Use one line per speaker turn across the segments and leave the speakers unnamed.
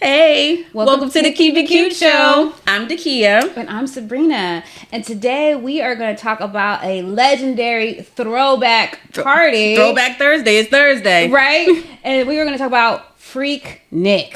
Hey, welcome to the Keep It Cute Show. I'm Dakia.
And I'm Sabrina. And today we are going to talk about a legendary throwback party.
Throwback Thursday. It's Thursday.
Right? And we were going to talk about Freaknik.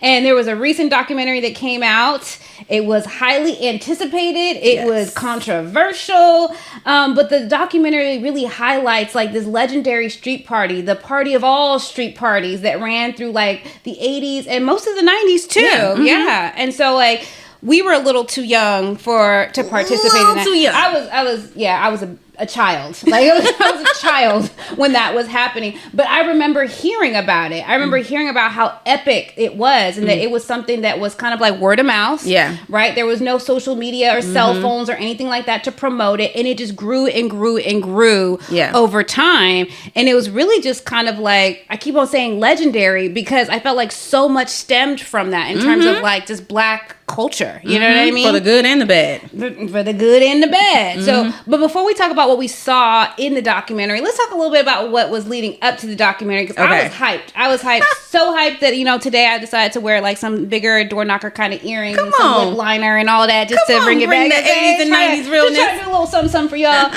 And there was a recent documentary that came out. It was highly anticipated. It was controversial. But the documentary really highlights like this legendary street party, the party of all street parties that ran through like the 80s and most of the 90s too. Yeah. And so like we were a little too young to participate in that.
Too young.
I was a child. Like I was a child when that was happening. But I remember hearing about it. I remember hearing about how epic it was and that it was something that was kind of like word of mouth. Yeah. Right? There was no social media or cell phones or anything like that to promote it. And it just grew and grew and grew over time. And it was really just kind of like, I keep on saying legendary because I felt like so much stemmed from that in terms of like just Black culture. You know what I mean?
For the good and the bad.
For the good and the bad. So, but before we talk about what we saw in the documentary, let's talk a little bit about what was leading up to the documentary because I was hyped. I was hyped. So hyped that, you know, today I decided to wear like some bigger door knocker kind of earrings and some lip liner and all that just to bring it back.
The 80s and 90s realness.
Just try to do a little something for y'all.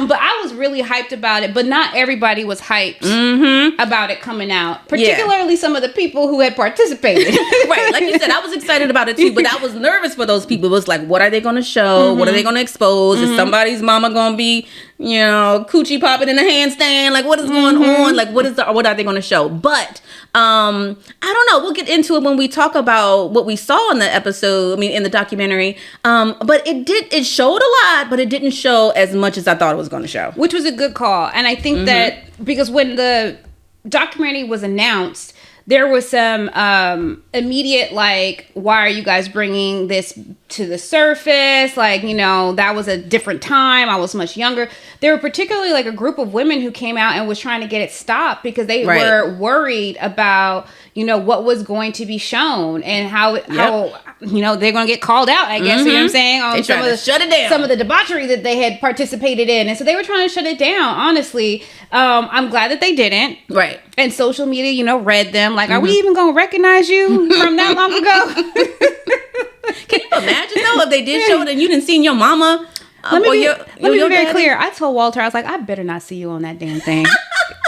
But I was really hyped about it, but not everybody was hyped about it coming out, particularly some of the people who had participated.
Right. Like you said, I was excited about it too, but I was nervous for those people. It was like, what are they going to show? What are they going to expose? Is somebody's mama going to be, you know, coochie popping in a handstand? Like, what is going on? Like, what are they going to show? But I don't know. We'll get into it when we talk about what we saw in the episode. I mean, in the documentary. But it showed a lot, but it didn't show as much as I thought it was going to show.
Which was a good call. And I think that because when the documentary was announced, there was some immediate, like, why are you guys bringing this to the surface? Like, you know, that was a different time. I was much younger. There were particularly, like, a group of women who came out and was trying to get it stopped because they were worried about, you know, what was going to be shown and how you know, they're going to get called out, I guess. You know what I'm saying?
They tried to shut it down.
Some of the debauchery that they had participated in. And so they were trying to shut it down, honestly. I'm glad that they didn't.
Right.
And social media, you know, read them. Like, are we even going to recognize you from that long ago?
Can you imagine, though, if they did show it and you didn't see your mama?
Let me be very clear. I told Walter, I was like, I better not see you on that damn thing.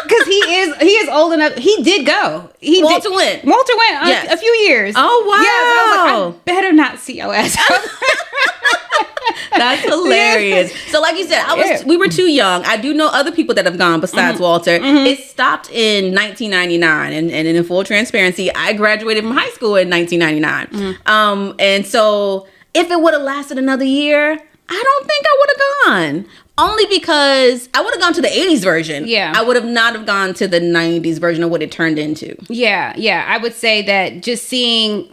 Because he is old enough. He did go. Walter went a few years.
Oh, wow.
Yeah, I was like, I better not see your ass.
That's hilarious. So like you said, we were too young. I do know other people that have gone besides Walter. It stopped in 1999. And in full transparency, I graduated from high school in 1999. And so if it would have lasted another year, I don't think I would have gone. Only because I would have gone to the 80s version. Yeah. I would have not have gone to the 90s version of what it turned into.
Yeah. I would say that just seeing,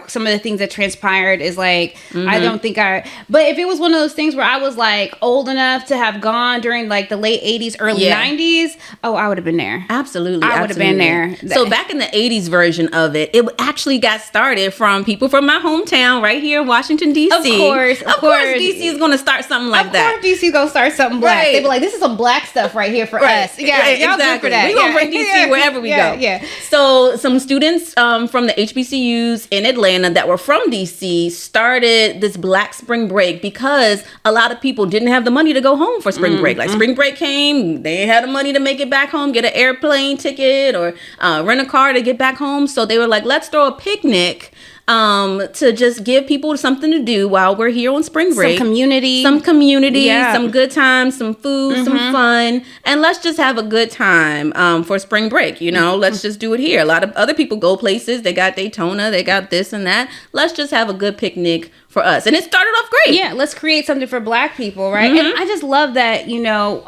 some of the things that transpired is like, I don't think but if it was one of those things where I was like old enough to have gone during like the late 80s, early 90s, I would have been there.
Absolutely.
I would have been there.
So back in the 80s version of it, it actually got started from people from my hometown right here in Washington, D.C.
Of course.
D.C. is going to start something like that.
Of course D.C. is going to start something Black. They be like, this is some Black stuff right here for us. Yeah, y'all
exactly.
good for that.
We're going to bring DC wherever we go. Yeah. So some students from the HBCUs in Atlanta that were from DC started this Black spring break because a lot of people didn't have the money to go home for spring break. Like spring break came, they had the money to make it back home, get an airplane ticket or rent a car to get back home. So they were like, let's throw a picnic to just give people something to do while we're here on spring break.
Some community,
some good times, some food, some fun, and let's just have a good time for spring break. You know, let's just do it here. A lot of other people go places. They got Daytona, they got this and that. Let's just have a good picnic for us. And it started off great.
Yeah, let's create something for Black people, right? And I just love that, you know,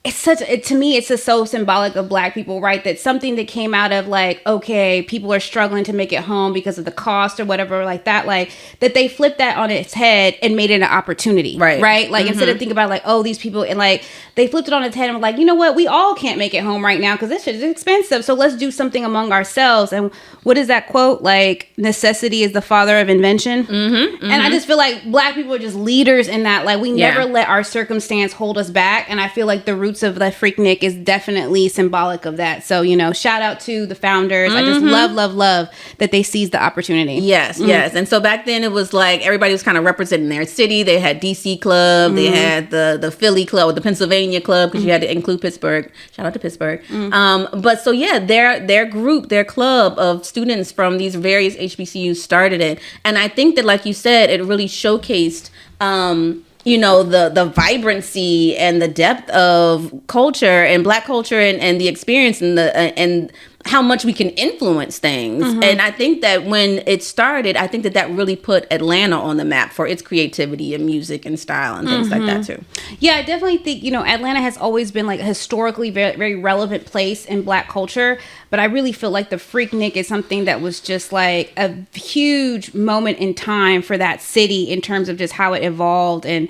to me, it's just so symbolic of Black people, right? That something that came out of like, okay, people are struggling to make it home because of the cost or whatever like that, like that they flipped that on its head and made it an opportunity, right? Like instead of thinking about like, oh, these people, and like they flipped it on its head and were like, you know what, we all can't make it home right now because this shit is expensive. So let's do something among ourselves. And what is that quote? Like, necessity is the father of invention. And I just feel like Black people are just leaders in that. Like we never let our circumstance hold us back. And I feel like the roots roots of the Freaknik is definitely symbolic of that. So, you know, shout out to the founders. I just love that they seized the opportunity.
Yes. And so back then it was like everybody was kind of representing their city. They had DC Club, they had the Philly Club, or the Pennsylvania Club, because you had to include Pittsburgh. Shout out to Pittsburgh. But so yeah, their group, their club of students from these various HBCUs started it. And I think that, like you said, it really showcased you know, the vibrancy and the depth of culture and Black culture and the experience and how much we can influence things. And I think that when it started, I think that really put Atlanta on the map for its creativity and music and style and things like that too.
Yeah, I definitely think, you know, Atlanta has always been like a historically very, very relevant place in Black culture. But I really feel like the Freaknik is something that was just like a huge moment in time for that city in terms of just how it evolved. And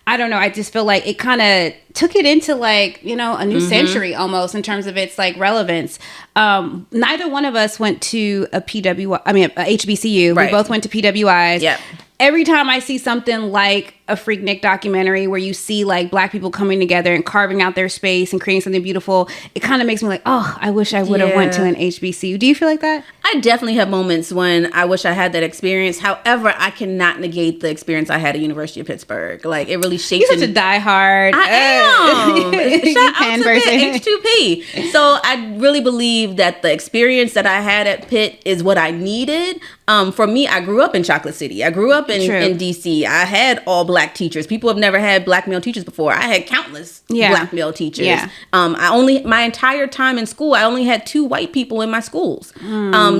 I don't know, I just feel like it kind of took it into like, you know, a new century almost in terms of its like relevance. Neither one of us went to a HBCU.
Right.
We both went to PWIs.
Yep.
Every time I see something like a Freaknik documentary where you see like Black people coming together and carving out their space and creating something beautiful, it kind of makes me like, oh, I wish I would have went to an HBCU. Do you feel like that?
I definitely have moments when I wish I had that experience. However, I cannot negate the experience I had at University of Pittsburgh. Like, it really shaped.
You're such a diehard.
I am. Shout out to H2P. So I really believe that the experience that I had at Pitt is what I needed. For me, I grew up in Chocolate City. I grew up in DC. I had all Black teachers. People have never had Black male teachers before. I had countless Black male teachers. Yeah. My entire time in school, I only had 2 white people in my schools.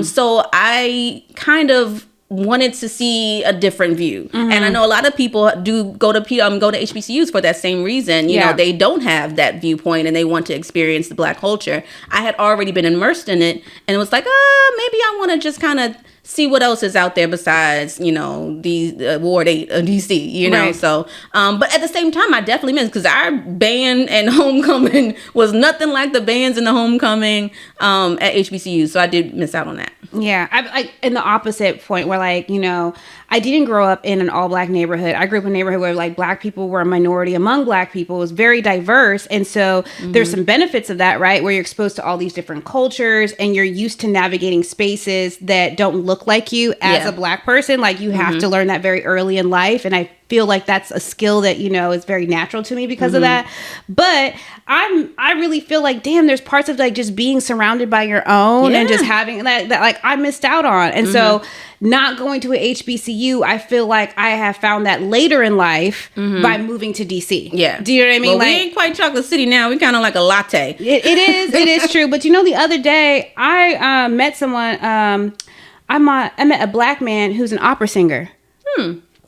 So I kind of wanted to see a different view. And I know a lot of people do go to HBCUs for that same reason. You know, they don't have that viewpoint and they want to experience the Black culture. I had already been immersed in it, and it was like, maybe I want to just kind of see what else is out there besides, you know, the Ward 8 of DC, you know. Right. So, but at the same time, I definitely miss, because our band and homecoming was nothing like the bands and the homecoming at HBCU. So I did miss out on that.
Yeah, I in the opposite point where, like, you know, I didn't grow up in an all Black neighborhood. I grew up in a neighborhood where like Black people were a minority among Black people. It was very diverse. And so there's some benefits of that, right? Where you're exposed to all these different cultures and you're used to navigating spaces that don't look like you as a Black person. Like, you have to learn that very early in life. And I feel like that's a skill that, you know, is very natural to me because of that. But I really feel like, damn, there's parts of like just being surrounded by your own and just having that like I missed out on. And so not going to a HBCU, I feel like I have found that later in life by moving to DC. Yeah. Do you know what I mean?
Well, like, we ain't quite Chocolate City now. We kind of like a latte.
It is true. But you know, the other day I met someone, I met a Black man who's an opera singer.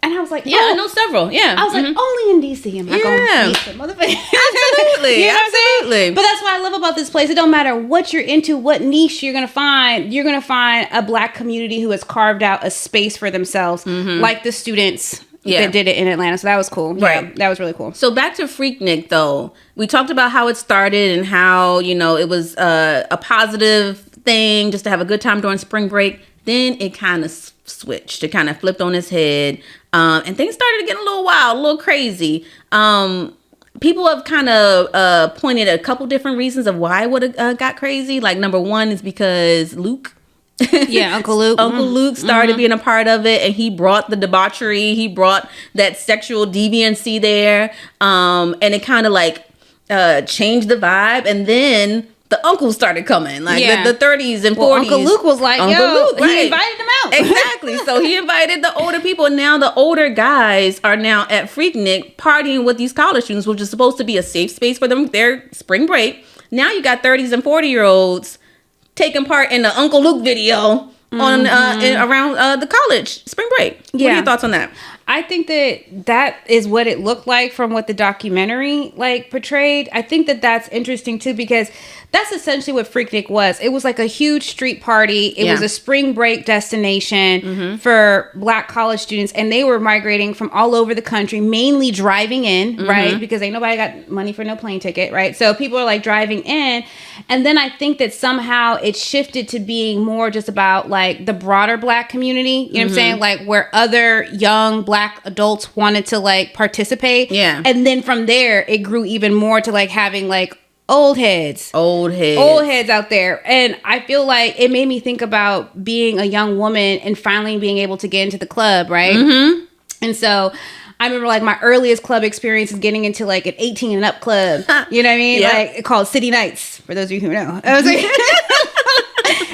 And I was like,
I know several. Yeah.
I was like, only in DC am I going to meet some motherfuckers.
Absolutely. You know absolutely.
But that's what I love about this place. It don't matter what you're into, what niche you're going to find. You're going to find a Black community who has carved out a space for themselves, like the students that did it in Atlanta. So that was cool. Right. Yeah, that was really cool.
So back to Freaknik, though. We talked about how it started and how, you know, it was a positive thing just to have a good time during spring break. Then it kind of switched. It kind of flipped on its head. And things started getting a little wild, a little crazy. People have kind of pointed at a couple different reasons of why it would have got crazy. Like, number one is because Luke.
Uncle Luke.
Uncle Luke started being a part of it, and he brought the debauchery. He brought that sexual deviancy there. And it kind of like changed the vibe. And then the uncles started coming, like the 30s and 40s.
Uncle Luke was like, he invited them out.
Exactly. So he invited the older people. Now the older guys are now at Freaknik partying with these college students, which is supposed to be a safe space for them, their spring break. Now you got 30s and 40-year-olds taking part in the Uncle Luke video on around the college spring break. What are your thoughts on that?
I think that is what it looked like from what the documentary like portrayed. I think that that's interesting too, because that's essentially what Freaknik was. It was like a huge street party. It was a spring break destination for Black college students, and they were migrating from all over the country, mainly driving in, right? Because ain't nobody got money for no plane ticket, right? So people are like driving in, and then I think that somehow it shifted to being more just about like the broader Black community. You know what I'm saying? Like, where other young Black Black adults wanted to like participate.
Yeah.
And then from there, it grew even more to like having like old heads out there. And I feel like it made me think about being a young woman and finally being able to get into the club, right?
Mm-hmm.
And so I remember like my earliest club experience is getting into like an 18 and up club. You know what I mean?
Yeah.
Like called City Nights, for those of you who know. I was like, and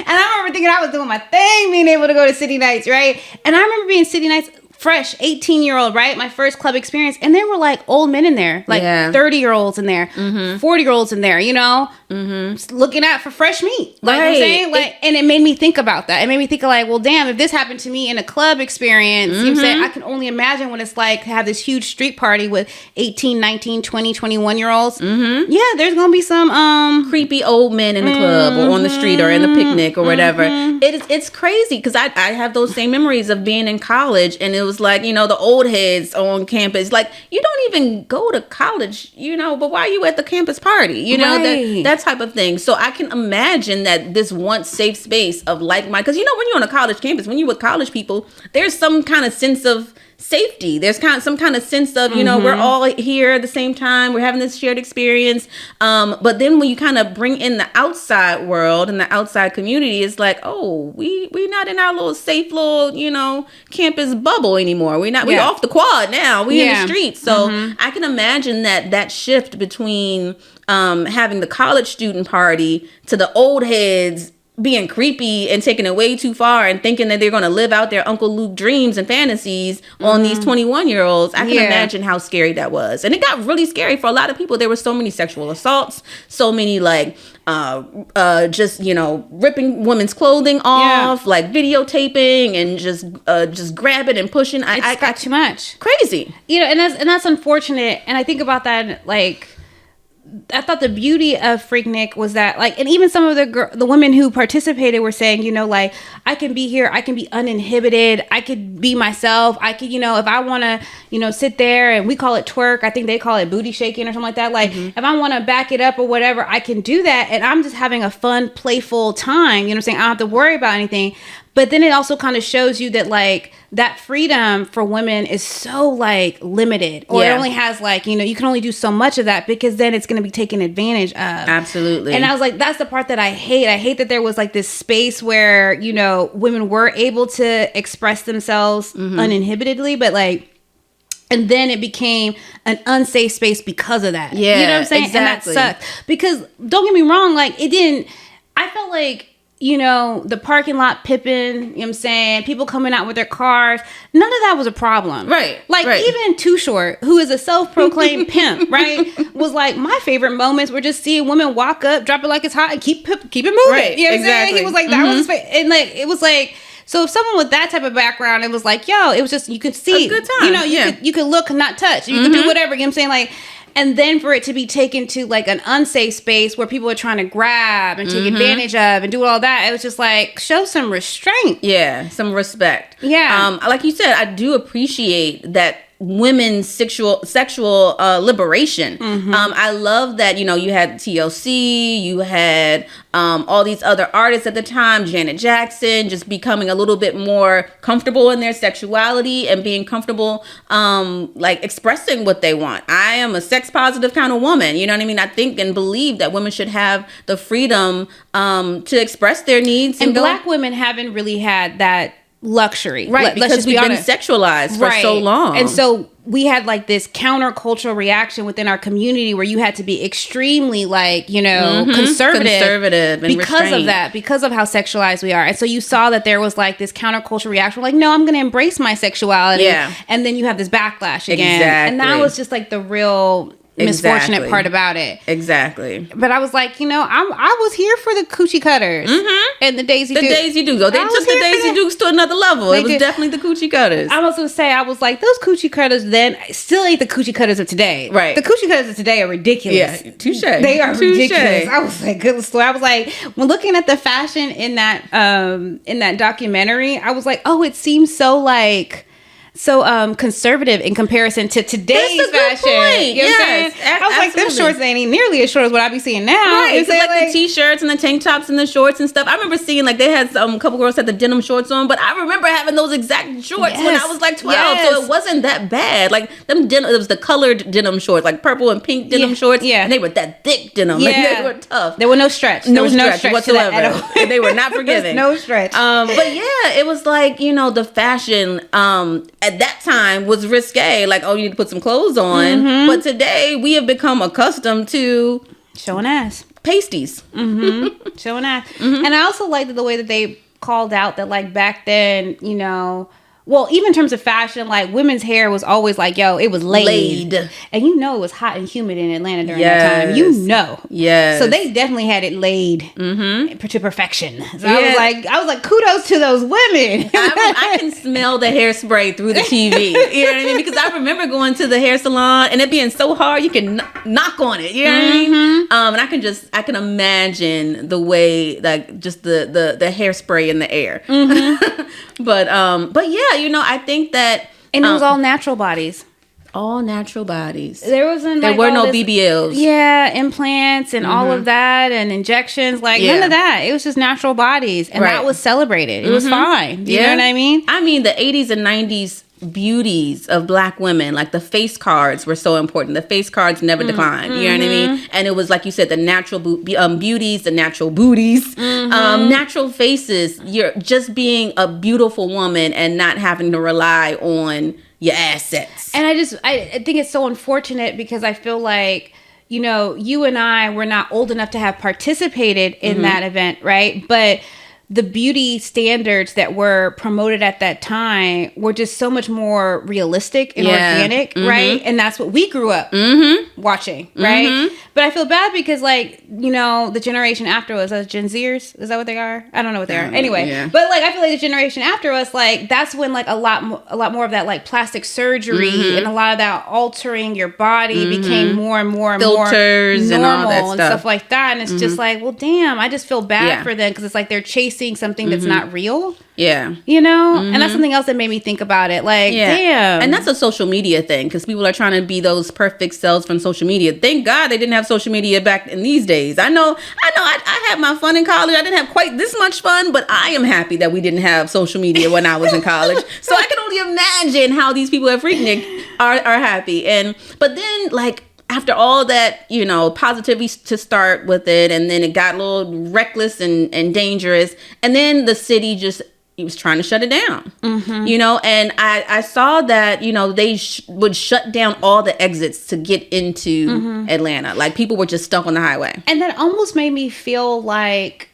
I remember thinking I was doing my thing, being able to go to City Nights, right? And I remember being City Nights, fresh 18-year-old, right? My first club experience. And there were like old men in there, like 30-year-olds in there, 40-year-olds in there, you know, looking out for fresh meat. Like I'm saying, like, and it made me think about that. It made me think of like, well, damn, if this happened to me in a club experience, you know what I'm saying? I can only imagine what it's like to have this huge street party with 18, 19, 20, 21-year-olds. Yeah, there's going to be some
creepy old men in the club or on the street or in the picnic or whatever. It's crazy because I have those same memories of being in college, and it was like, you know, the old heads on campus. Like, you don't even go to college, you know, but why are you at the campus party? You know, that type of thing. So I can imagine that this once safe space of like-minded, because, you know, when you're on a college campus, when you're with college people, there's some kind of sense of safety. There's some kind of sense of, you know, we're all here at the same time. We're having this shared experience. But then when you kind of bring in the outside world and the outside community, it's like, oh, we're not in our little safe little, you know, campus bubble anymore. We're off the quad now. We're in the streets. So I can imagine that shift between having the college student party to the old heads being creepy and taking it way too far and thinking that they're going to live out their Uncle Luke dreams and fantasies on these 21-year-olds. I can imagine how scary that was. And it got really scary for a lot of people. There were so many sexual assaults, so many like just, you know, ripping women's clothing off, like videotaping and just grabbing and pushing.
I got too much.
Crazy.
You know, and that's unfortunate. And I think about that, like, I thought the beauty of Freaknik was that, like, and even some of the women who participated were saying, you know, like, I can be here, I can be uninhibited, I could be myself, I could, you know, if I want to, you know, sit there, and we call it twerk, I think they call it booty shaking or something like that. Like, if I want to back it up or whatever, I can do that, and I'm just having a fun, playful time. You know what I'm saying? I don't have to worry about anything. But then it also kind of shows you that, like, that freedom for women is so, like, limited. Or it only has, like, you know, you can only do so much of that because then it's going to be taken advantage of.
Absolutely.
And I was like, that's the part that I hate. I hate that there was, like, this space where, you know, women were able to express themselves uninhibitedly. But, like, and then it became an unsafe space because of that.
Yeah,
you know what I'm saying?
exactly.
And that sucked. Because, don't get me wrong, like, it didn't, I felt like, you know, the parking lot pipping, you know what I'm saying? People coming out with their cars. None of that was a problem.
Right.
Like, even Too Short, who is a self-proclaimed pimp, right? Was like, my favorite moments were just seeing women walk up, drop it like it's hot, and keep it moving.
Right.
You know what I'm saying? He was like, that was his favorite. And, like, it was like, so if someone with that type of background, it was like, yo, it was just, you could see.
A good time.
You know, you could look, not touch. You could do whatever. You know what I'm saying? Like, and then for it to be taken to, like, an unsafe space where people are trying to grab and take advantage of and do all that, it was just like, show some restraint.
Yeah, some respect.
Yeah.
Like you said, I do appreciate that women's sexual liberation. I love that, you know, you had TLC, you had all these other artists at the time, Janet Jackson, just becoming a little bit more comfortable in their sexuality and being comfortable like expressing what they want. I am a sex positive kind of woman, you know what I mean? I think and believe that women should have the freedom to express their needs.
And Black women haven't really had that luxury,
right? Because we've been sexualized for so long,
and so we had like this countercultural reaction within our community where you had to be extremely, like, you know, conservative and because restrained. Of that, because of how sexualized we are. And so you saw that there was like this countercultural reaction, like, no, I'm going to embrace my sexuality, and then you have this backlash again, and that was just like the real misfortunate part about it.
Exactly.
But I was like, you know, I was here for the coochie cutters and the Daisy Dukes.
The Daisy Dukes. They took the Daisy Dukes to another level. It was definitely the coochie cutters.
I was going to say, I was like, those coochie cutters then still ain't the coochie cutters of today.
Right.
The coochie cutters of today are ridiculous.
Yeah, touche.
They are ridiculous. I was like, good story. I was like, when looking at the fashion in that documentary, I was like, oh, it seems so like so conservative in comparison to today's fashion.
Point.
You know what I'm saying? I was like, them shorts ain't nearly as short as what I be seeing now.
Right. Like the t-shirts and the tank tops and the shorts and stuff. I remember seeing like they had a couple girls had the denim shorts on, but I remember having those exact shorts when I was like 12. So it wasn't that bad. Like them denim, it was the colored denim shorts, like purple and pink denim shorts. Yeah. And they were that thick denim. Yeah. Like, they were tough.
There was no stretch. There was no stretch
whatsoever. At all. They were not forgiving.
No stretch.
But yeah, it was like, you know, the fashion at that time was risque. Like, oh, you need to put some clothes on. Mm-hmm. But today we have become accustomed to
showing ass.
Pasties.
Mm-hmm. Showing ass. Mm-hmm. And I also liked the way that they called out that like back then, you know, well, even in terms of fashion, like women's hair was always like, yo, it was laid. And you know it was hot and humid in Atlanta during that time. You know. Yes. So they definitely had it laid to perfection. So I was like, kudos to those women.
I can smell the hairspray through the TV. You know what I mean? Because I remember going to the hair salon and it being so hard you can knock on it. You know what I mean? And I can imagine the way, like just the hairspray in the air. But yeah. You know, I think that...
And it was all natural bodies.
All natural bodies.
There wasn't
there were no BBLs.
Yeah, implants and all of that and injections. Like, none of that. It was just natural bodies. And that was celebrated. It was fine. You know what I mean?
I mean, the 80s and 90s beauties of Black women, like the face cards were so important. The face cards never declined. You know what I mean? And it was, like you said, the natural beauties, the natural booties, natural faces. You're just being a beautiful woman and not having to rely on your assets.
And I think it's so unfortunate because I feel like, you know, you and I were not old enough to have participated in that event, right? But the beauty standards that were promoted at that time were just so much more realistic and organic, right? And that's what we grew up watching, right? But I feel bad because, like, you know, the generation after us, Gen Zers, is that what they are? I don't know what they are. Anyway, but like I feel like the generation after us, like that's when like a lot more of that like plastic surgery and a lot of that altering your body became more and more and
filters
more normal
and all that
stuff like that. And it's just like, well, damn, I just feel bad for them because it's like they're chasing something that's not real. Yeah. You know? And that's something else that made me think about it. Like, damn.
And that's a social media thing because people are trying to be those perfect selves from social media. Thank God they didn't have social media back in these days. I know I had my fun in college. I didn't have quite this much fun, but I am happy that we didn't have social media when I was in college. So I can only imagine how these people at Freaknik are happy. But then, like, after all that, you know, positivity to start with it, and then it got a little reckless and dangerous, and then the city he was trying to shut it down, you know, and I saw that, you know, they would shut down all the exits to get into Atlanta. Like, people were just stuck on the highway.
And that almost made me feel like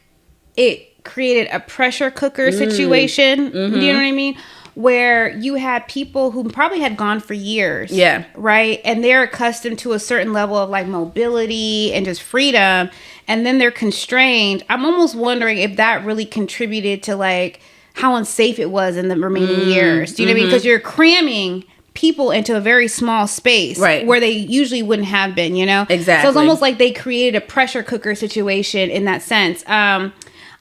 it created a pressure cooker situation. You know what I mean? Where you had people who probably had gone for years. Yeah. Right? And they're accustomed to a certain level of like mobility and just freedom. And then they're constrained. I'm almost wondering if that really contributed to like how unsafe it was in the remaining years. Do you know what I mean? Because you're cramming people into a very small space. Right. Where they usually wouldn't have been, you know? Exactly. So it's almost like they created a pressure cooker situation in that sense.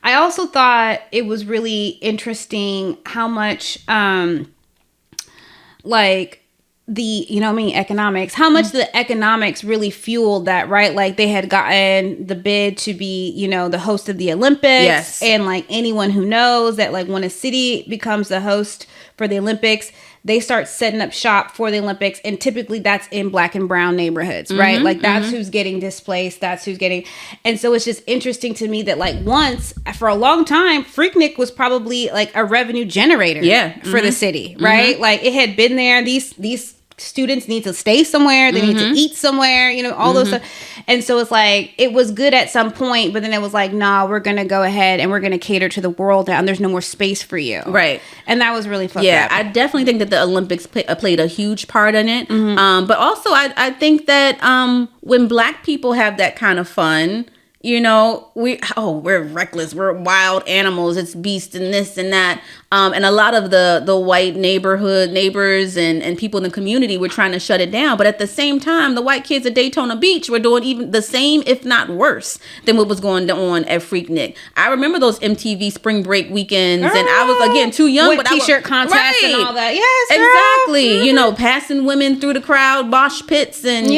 I also thought it was really interesting how much, like, the, you know what I mean, economics, how much the economics really fueled that, right? Like, they had gotten the bid to be, you know, the host of the Olympics. Yes. And, like, anyone who knows that, like, when a city becomes the host for the Olympics, they start setting up shop for the Olympics. And typically that's in Black and brown neighborhoods, right? Like, that's who's getting displaced. That's who's getting. And so it's just interesting to me that, like, once, for a long time, Freaknik was probably, like, a revenue generator for the city, right? Like, it had been there. These students need to stay somewhere. They need to eat somewhere, you know, all those stuff. And so it's like, it was good at some point, but then it was like, nah, we're going to go ahead and we're going to cater to the world now, and there's no more space for you. Right. And that was really fucked up.
I definitely think that the Olympics played a huge part in it. But also I think that when Black people have that kind of fun, we're reckless, we're wild animals, it's beast and this and that. And a lot of the white neighbors and people in the community were trying to shut it down. But at the same time, the white kids at Daytona Beach were doing even the same, if not worse, than what was going on at Freaknik. I remember those MTV spring break weekends, and I was, again, too young.
But T-shirt contests and all that. Yes, girl.
Exactly. Mm-hmm. Passing women through the crowd, mosh pits, and,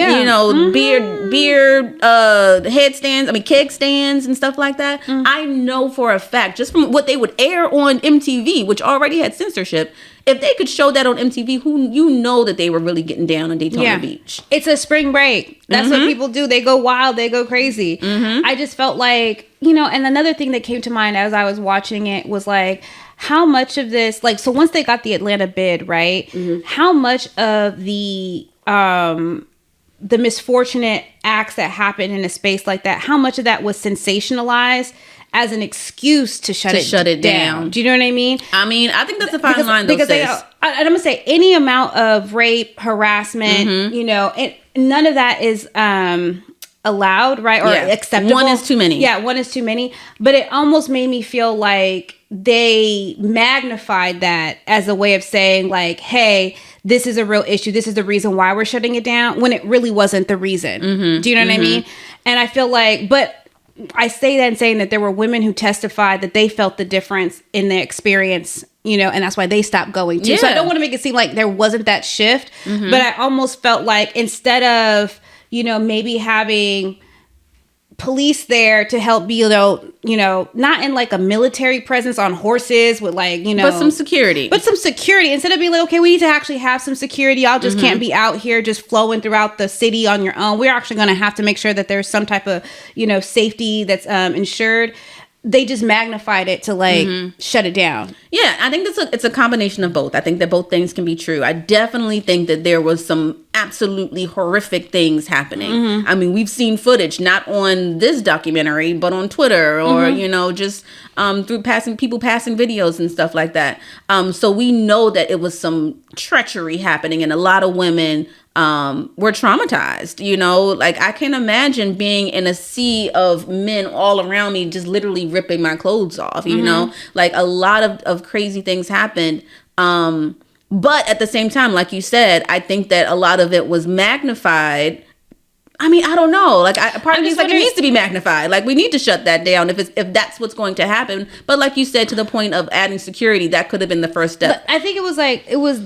beer headstands, keg stands and stuff like that. Mm-hmm. I know for a fact, just from what they would air on MTV, which already had censorship, if they could show that on MTV, that they were really getting down on Daytona Beach.
It's a spring break. That's what people do. They go wild. They go crazy. Mm-hmm. I just felt like, and another thing that came to mind as I was watching it was like, how much of this, so once they got the Atlanta bid, right, how much of the misfortunate acts that happened in a space like that, how much of that was sensationalized as an excuse to shut it down? Do you know what I mean?
I think that's a fine line, though,
because I'm going to say any amount of rape, harassment, and none of that is allowed, right? Or acceptable.
One is too many.
Yeah, one is too many. But it almost made me feel like they magnified that as a way of saying, like, hey, this is a real issue. This is the reason why we're shutting it down, when it really wasn't the reason. Do you know what I mean? And I feel like, but I say that in saying that there were women who testified that they felt the difference in their experience, and that's why they stopped going too. Yeah. So I don't want to make it seem like there wasn't that shift, but I almost felt like instead of, maybe having police there to help be, not in like a military presence on horses with
but some security.
Instead of being like, okay, we need to actually have some security. Y'all just can't be out here just flowing throughout the city on your own. We're actually going to have to make sure that there's some type of, safety that's ensured. They just magnified it to shut it down.
Yeah, I think it's a combination of both. I think that both things can be true. I definitely think that there was some absolutely horrific things happening. We've seen footage, not on this documentary, but on Twitter or, just through passing videos and stuff like that. So we know that it was some treachery happening, and a lot of women were traumatized. I can't imagine being in a sea of men all around me just literally ripping my clothes off. A lot of crazy things happened. But at the same time, like you said, I think that a lot of it was magnified. I don't know. Part of me is like, it needs to be magnified. We need to shut that down if that's what's going to happen. But like you said, to the point of adding security, that could have been the first step.
But I think it was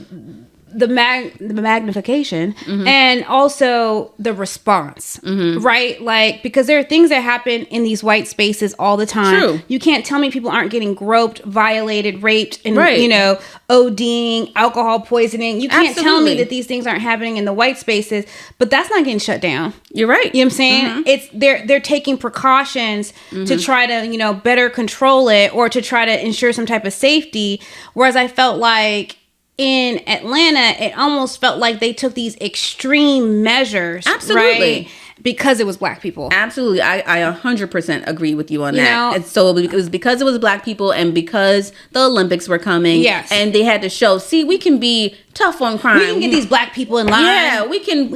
the magnification and also the response, right? Because there are things that happen in these white spaces all the time.
True.
You can't tell me people aren't getting groped, violated, raped, and ODing, alcohol poisoning. You can't tell me that these things aren't happening in the white spaces, but that's not getting shut down.
You're right.
You know what I'm saying? It's they're taking precautions to try to, better control it or to try to ensure some type of safety. Whereas I felt like in Atlanta, it almost felt like they took these extreme measures.
Absolutely.
Right? Because it was black people.
Absolutely. I 100% agree with you on that. And so it was because it was black people and because the Olympics were coming.
Yes.
And they had to show, see, we can be tough on crime.
We can get these black people in line.
Yeah, we can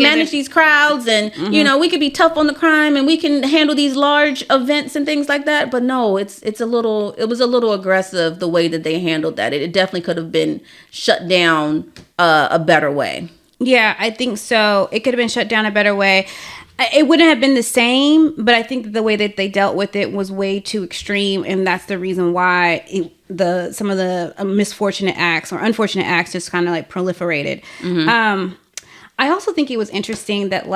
manage these crowds and, we can be tough on the crime and we can handle these large events and things like that. But no, it was a little aggressive the way that they handled that. It definitely could have been shut down a better way.
Yeah, I think so. It could have been shut down a better way. It wouldn't have been the same, but I think that the way that they dealt with it was way too extreme, and that's the reason why some of the misfortunate acts or unfortunate acts just kind of proliferated. I also think it was interesting that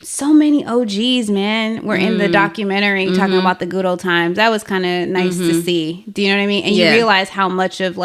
so many OGs, man, were in the documentary talking about the good old times. That was kind of nice to see. Do you know what I mean? And you realize how much of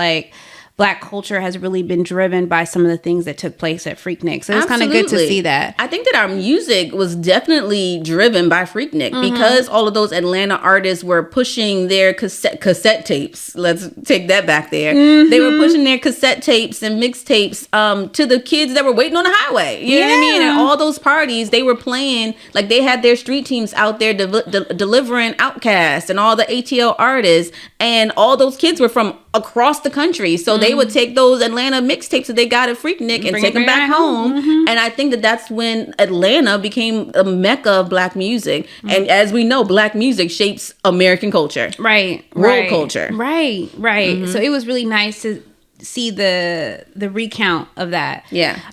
Black culture has really been driven by some of the things that took place at Freaknik. So it's kind of good to see that.
I think that our music was definitely driven by Freaknik because all of those Atlanta artists were pushing their cassette tapes. Let's take that back there. They were pushing their cassette tapes and mixtapes to the kids that were waiting on the highway. You know what I mean? And all those parties, they were playing, they had their street teams out there delivering Outkast and all the ATL artists. And all those kids were from across the country. So they would take those Atlanta mixtapes that they got at Freaknik and take them back home. And I think that that's when Atlanta became a mecca of black music. And as we know, black music shapes American culture. World culture.
So it was really nice to see the recount of that.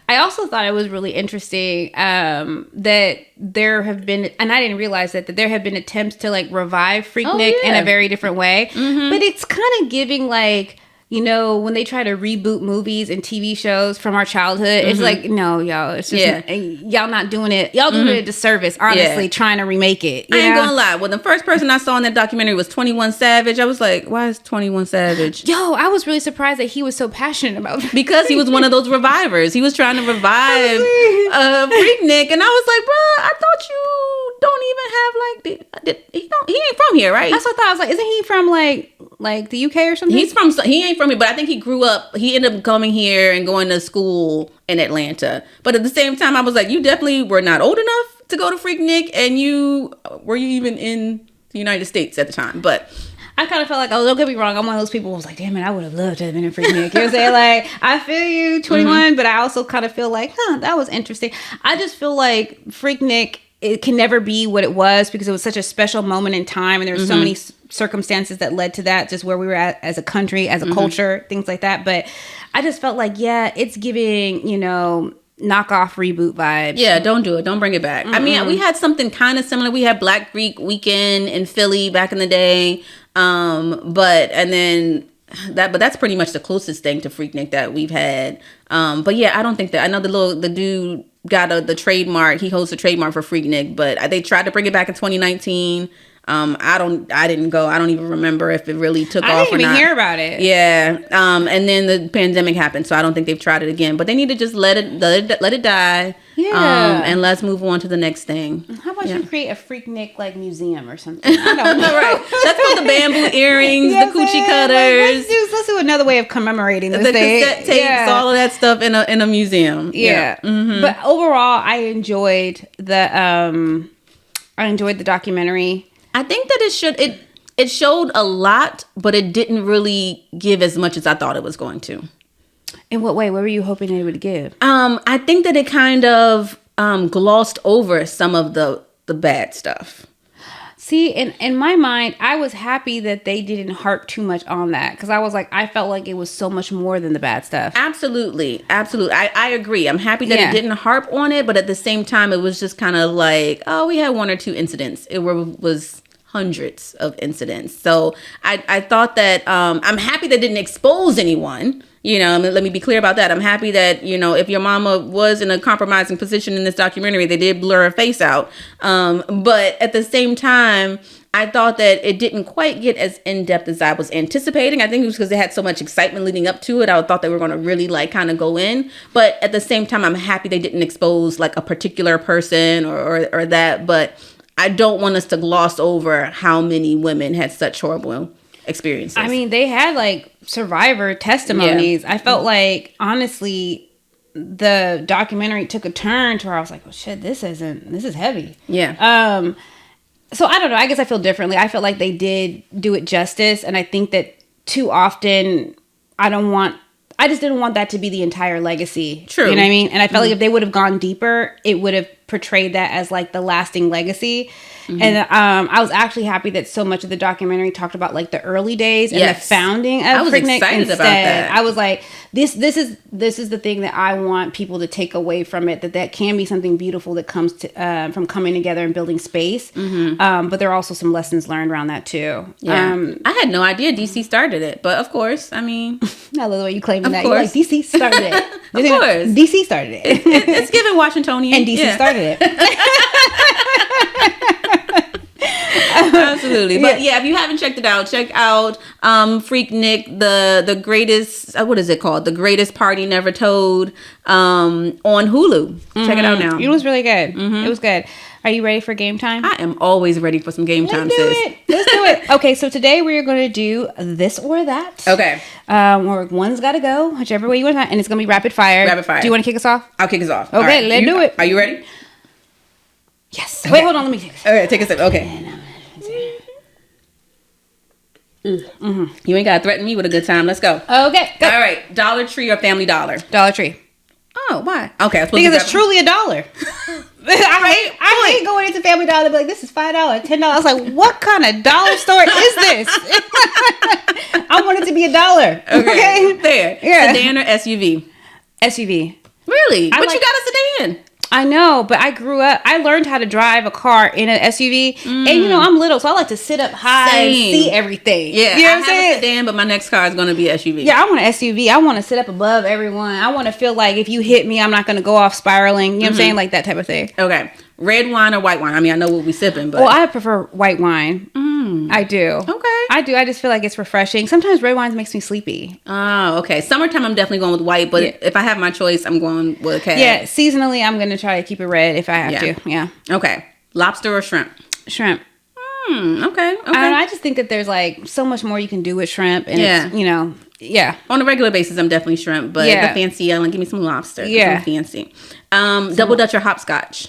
I also thought it was really interesting that there have been, and I didn't realize that there have been attempts to like revive Freaknik in a very different way. But it's kind of giving like, you know, when they try to reboot movies and TV shows from our childhood, it's like, no, y'all, it's just, y'all not doing it. Y'all doing it a disservice, honestly, trying to remake it.
I ain't gonna lie. Well, the first person I saw in that documentary was 21 Savage. I was like, why is 21 Savage?
Yo, I was really surprised that he was so passionate about it.
Because he was one of those revivers. He was trying to revive Freaknik. And I was like, bro, I thought you don't even have like, he ain't from here, right?
That's what I thought. I was like, isn't he from like the UK or something?
He ain't from here, but I think he grew up, he ended up coming here and going to school in Atlanta. But at the same time, I was like, you definitely were not old enough to go to Freaknik, and were you even in the United States at the time? But
I kind of felt like, don't get me wrong, I'm one of those people who was like, damn it, I would have loved to have been in Freaknik. You know what I'm saying? Like, I feel you, 21, but I also kind of feel like, that was interesting. I just feel like Freaknik, it can never be what it was because it was such a special moment in time, and there were so many circumstances that led to that, just where we were at as a country, as a culture, things like that. But I just felt like, it's giving, you know, knockoff reboot vibes.
Yeah, don't do it. Don't bring it back. I mean, we had something kind of similar. We had Black Greek Weekend in Philly back in the day. But that's pretty much the closest thing to Freaknik that we've had. But yeah, I don't think that, I know the dude got the trademark. He holds the trademark for Freaknik, but they tried to bring it back in 2019. I didn't go. I don't even remember if it really took off or not.
I didn't even hear about it.
Yeah. And then the pandemic happened, so I don't think they've tried it again. But they need to just let it die. Yeah. And let's move on to the next thing.
How about you create a Freaknik like museum or something? I don't know.
Right. Let's put the bamboo earrings, the coochie cutters.
Like, let's do another way of commemorating this thing.
The cassette tapes, all of that stuff in a museum.
Yeah. But overall, I enjoyed the documentary.
I think that it showed a lot, but it didn't really give as much as I thought it was going to.
In what way? What were you hoping it would give?
I think that it kind of glossed over some of the bad stuff.
See, in my mind, I was happy that they didn't harp too much on that, because I was like, I felt like it was so much more than the bad stuff.
Absolutely. I agree. I'm happy that it didn't harp on it, but at the same time, it was just kind of like, we had one or two incidents. It was hundreds of incidents. So I thought that I'm happy that didn't expose anyone. You know, let me be clear about that. I'm happy that, you know, if your mama was in a compromising position in this documentary, they did blur her face out. But at the same time, I thought that it didn't quite get as in-depth as I was anticipating. I think it was because they had so much excitement leading up to it. I thought they were going to really like kind of go in. But at the same time, I'm happy they didn't expose like a particular person or that. But I don't want us to gloss over how many women had such horrible experiences.
I mean, they had like survivor testimonies. I felt like, honestly, the documentary took a turn to where I was like, oh shit, this is heavy.
Yeah.
So I don't know. I guess I feel differently. I felt like they did do it justice. And I think that too often I just didn't want that to be the entire legacy.
True.
You know what I mean? And I felt like if they would have gone deeper, it would have portrayed that as like the lasting legacy. And I was actually happy that so much of the documentary talked about like the early days and the founding of Freaknik.
I was excited about that.
I was like, this is the thing that I want people to take away from it, that can be something beautiful that comes to, from coming together and building space. But there are also some lessons learned around that too.
Yeah. I had no idea DC started it, but of course, I mean,
I love the way you claiming that. You're like, DC started it.
Of course.
DC started it.
It's given Washingtonian.
And DC started it.
Absolutely. But yeah, if you haven't checked it out, check out Freaknik, the greatest, what is it called? The Greatest Party Never Told, on Hulu. Check it out now.
It was really good. It was good. Are you ready for game time?
I am always ready for some game time, sis.
Let's do it. Okay, so today we're going to do this or that.
Okay.
Where one's got to go, whichever way you want to, and it's going to be rapid fire.
Rapid fire.
Do you want to kick us off?
I'll kick us off.
Okay, right. Let's do it.
Are you ready?
Yes. Okay. Wait, hold on. Let me take this.
Okay, take a sip. Okay. Mm-hmm. You ain't gotta threaten me with a good time. Let's go.
Okay. Go.
All right. Dollar Tree or Family Dollar?
Dollar Tree.
Oh, why? Okay.
Because it's truly $1. I hate going into Family Dollar and be like, this is $5, $10. I was like, what kind of dollar store is this? I want it to be $1. Okay.
There. Yeah. Sedan or SUV?
SUV.
Really? But you got a sedan.
I know, but I learned how to drive a car in an SUV, and I'm little, so I like to sit up high and see everything.
Yeah, you know what I'm saying? I have a sedan, but my next car is going to be an SUV.
Yeah, I want an SUV. I want to sit up above everyone. I want to feel like if you hit me, I'm not going to go off spiraling. You know what I'm saying? Like that type of thing.
Okay. Red wine or white wine? I mean, I know we'll be sipping, but...
Well, I prefer white wine. I do.
Okay.
I do. I just feel like it's refreshing. Sometimes red wine makes me sleepy.
Oh, okay. Summertime, I'm definitely going with white, but if I have my choice, I'm going with a cab.
Yeah, seasonally, I'm going to try to keep it red if I have to. Yeah.
Okay. Lobster or shrimp?
Shrimp.
Okay.
I just think that there's like so much more you can do with shrimp, and it's, yeah.
On a regular basis, I'm definitely shrimp, but the fancy element, give me some lobster. Yeah. I'm fancy. Double Dutch or hopscotch?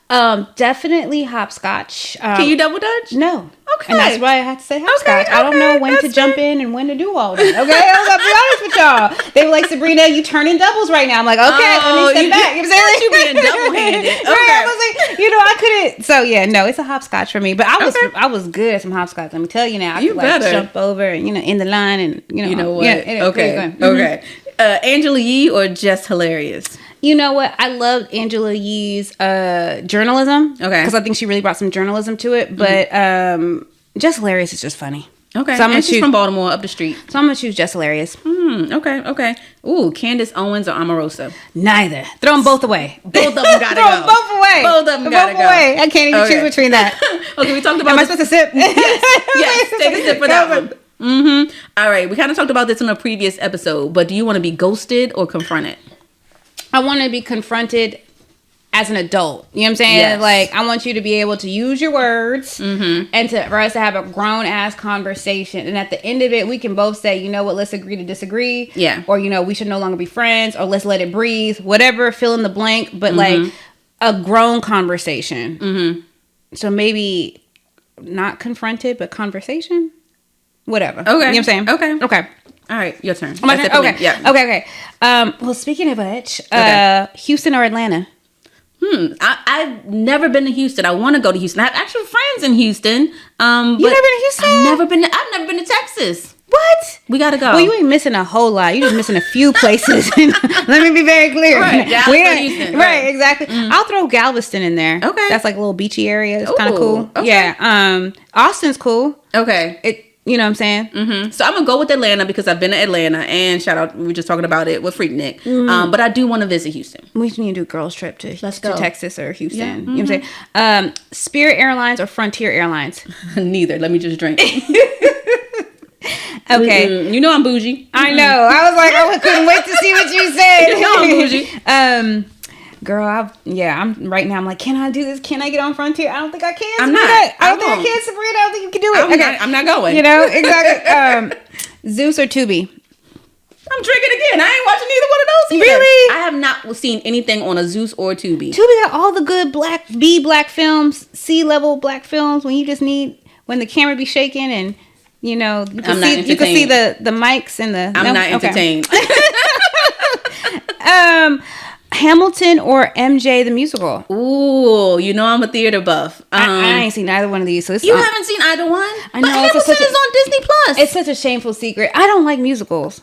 Definitely hopscotch.
Can you double dutch?
No.
Okay.
And that's why I had to say hopscotch. I don't know when to jump in and when to do all that. Okay, I'm gonna be honest with y'all. They were like, Sabrina, you turning doubles right now. I'm like, okay, let me step back. You know what I'm saying?
You being double-handed. Okay.
Right, I was like, I couldn't. So yeah, no, it's a hopscotch for me. But I was good at some hopscotch. Let me tell you now. I could jump over and in the line and
You know what?
Yeah,
okay. Okay. Angela Yee or Just Hilarious?
You know what? I loved Angela Yee's journalism. Okay. Because I think she really brought some journalism to it. But Just Hilarious is just funny.
Okay. So and she's from Baltimore, up the street.
So I'm going to choose Just Hilarious.
Okay. Ooh, Candace Owens or Omarosa?
Neither. Throw them both away.
Both of them got to go.
Throw them both away.
Both of them got to go.
Away. I can't even choose between that.
Okay, we talked about
Am I supposed to sip?
Yes. Take a sip for that one. All right. We kind of talked about this in a previous episode, but do you want to be ghosted or confronted?
I want to be confronted as an adult. You know what I'm saying? Yes. Like, I want you to be able to use your words and for us to have a grown ass conversation. And at the end of it, we can both say, you know what, let's agree to disagree. Yeah. Or, we should no longer be friends, or let's let it breathe. Whatever, fill in the blank. But like a grown conversation. So maybe not confronted, but conversation. Whatever. Okay. You know what I'm saying? Okay.
All right, your turn.
My turn? Okay. Yeah. Okay. Well, speaking of which, Houston or Atlanta?
I've never been to Houston. I want to go to Houston. I have actual friends in Houston.
You've never been to Houston?
I've never been to Texas.
What?
We gotta go.
Well, you ain't missing a whole lot. You're just missing a few places. Let me be very clear.
Right. Houston.
Right. Exactly. I'll throw Galveston in there. Okay. That's like a little beachy area. It's kind of cool. Okay. Yeah. Austin's cool.
Okay.
You know what I'm saying?
So I'm going to go with Atlanta because I've been to Atlanta, and shout out, we were just talking about it with Freaknik. But I do want to visit Houston.
We need to do a girls trip to Texas or Houston. Yeah. You know what I'm saying? Spirit Airlines or Frontier Airlines?
Neither. Let me just drink.
Okay.
You know I'm bougie.
I know. I was like, I couldn't wait to see what you said.
You know I'm bougie.
Girl, I'm right now. I'm like, can I do this? Can I get on Frontier? I don't think I can.
I'm not.
I don't think I can, Sabrina. I don't think you can do it.
I'm not going.
Exactly. Zeus or Tubi?
I'm drinking again. I ain't watching either one of those either.
Really?
I have not seen anything on a Zeus or Tubi.
Tubi got all the good black films, C-level black films when you just need, when the camera be shaking and, you can see the mics and the...
I'm not entertained.
Hamilton or MJ the musical?
Ooh, I'm a theater buff.
I ain't seen either one of these. So
you haven't seen either one?
I know.
But Hamilton is on Disney Plus.
It's such a shameful secret. I don't like musicals.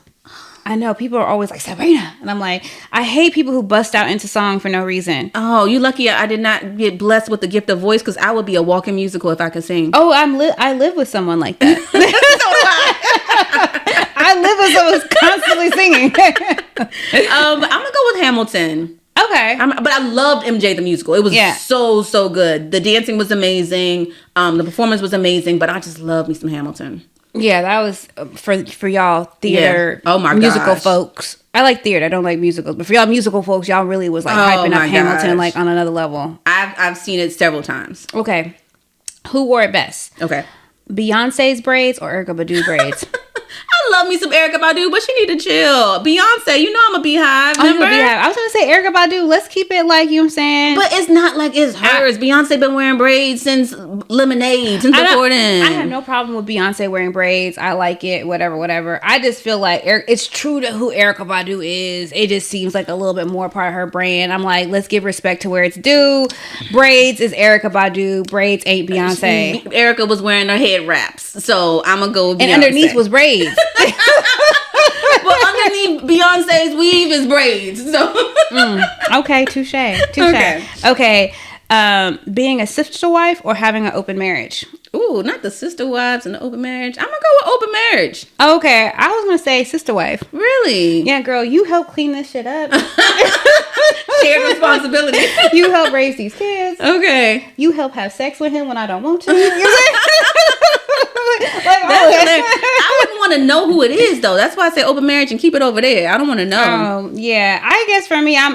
I know. People are always like, Sabrina. And I'm like, I hate people who bust out into song for no reason.
Oh, you lucky I did not get blessed with the gift of voice, because I would be a walking musical if I could sing.
Oh, I live with someone like that. I live with someone who's constantly singing.
I'm going to go with Hamilton.
Okay.
But I loved MJ the musical. It was so good. The dancing was amazing. The performance was amazing. But I just love me some Hamilton.
Yeah, that was for y'all theater musical folks. I like theater. I don't like musicals. But for y'all musical folks, y'all really was like hyping up Hamilton like on another level.
I've seen it several times.
Okay. Who wore it best?
Okay.
Beyonce's braids or Erykah Badu braids?
I love me some Erykah Badu, but she need to chill. Beyonce, you know I'm a beehive. Remember?
I was gonna say Erykah Badu. Let's keep it like, you know what I'm saying.
But it's not like it's hers. Beyonce been wearing braids since Lemonade, since before then.
I have no problem with Beyonce wearing braids. I like it. Whatever. I just feel like it's true to who Erykah Badu is. It just seems like a little bit more part of her brand. I'm like, let's give respect to where it's due. Braids is Erykah Badu. Braids ain't Beyonce.
Erykah was wearing her head wraps, so I'm gonna go with Beyonce.
And underneath was braids.
Well, underneath Beyonce's weave is braids. So
okay, touche. Okay. Being a sister wife or having an open marriage?
Ooh, not the sister wives and the open marriage. I'm gonna go with open marriage.
Okay, I was gonna say sister wife.
Really?
Yeah, girl, you help clean this shit up.
Shared responsibility.
You help raise these kids.
Okay.
You help have sex with him when I don't want to.
I wouldn't want to know who it is, though. That's why I say open marriage and keep it over there. I don't want to know.
Yeah. I guess for me, I'm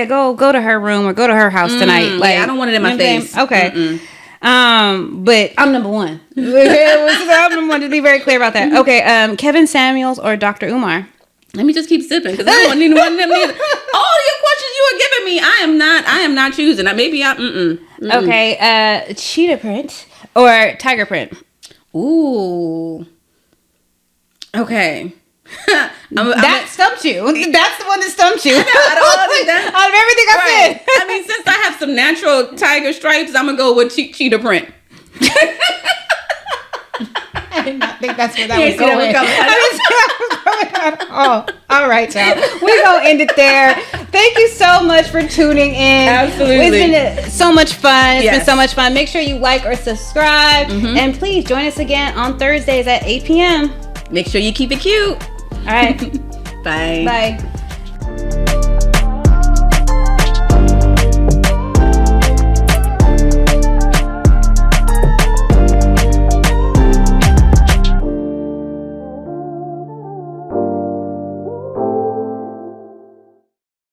go to her room or go to her house tonight. Like,
I don't want it in my face.
Okay. But I'm number one. I'm number one, to be very clear about that. Okay. Kevin Samuels or Dr. Umar?
Let me just keep sipping because I don't need one of them either. All your questions you are giving me, I am not choosing.
Okay. Cheetah print or tiger print?
Ooh. Okay.
That stumped you. That's the one that stumped you.
Out
of everything I said.
I mean, since I have some natural tiger stripes, I'm gonna go with cheetah print.
I did not think that's where that was going. Oh, all right, y'all. We're going to end it there. Thank you so much for tuning in.
Absolutely.
It's been so much fun. It's been so much fun. Make sure you like or subscribe. And please join us again on Thursdays at 8 p.m.
Make sure you keep it cute.
All right.
Bye.
Bye.